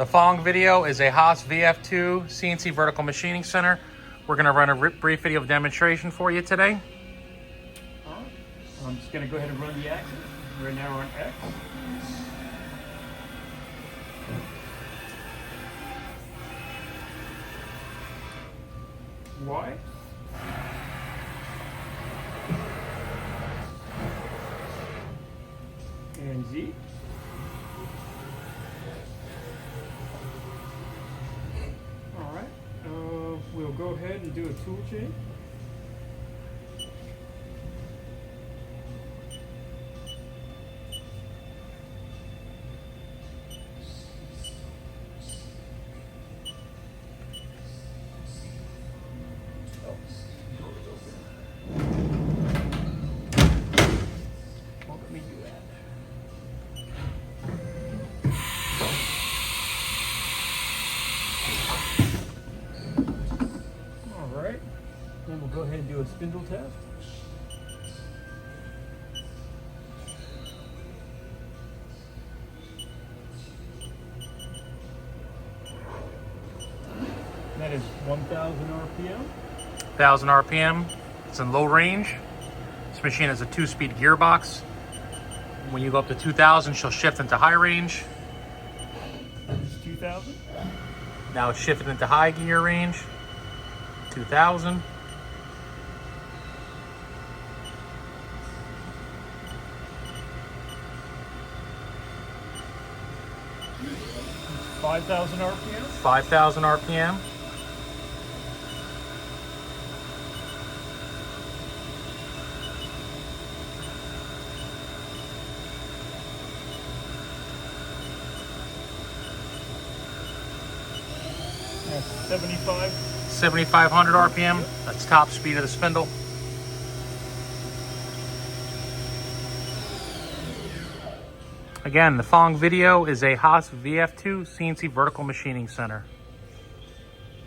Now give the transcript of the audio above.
The following video is a HAAS VF-2 CNC vertical machining center. We're going to run a brief video of demonstration for you today. All right. I'm just going to go ahead and run the axis. Right now we're on X. Y. And Z. All right. We'll go ahead and do a tool chain. Let me do that. All right. Then we'll go ahead and do a spindle test. That is 1,000 RPM. 1,000 RPM. It's in low range. This machine has a 2-speed gearbox. When you go up to 2,000, she'll shift into high range. It's 2,000. Now it's shifted into high gear range. 2,000. It's 5,000 RPM. 5,000 RPM. That's 75. 7,500 RPM. That's top speed of the spindle. Again, the following video is a HAAS VF-2 CNC vertical machining center.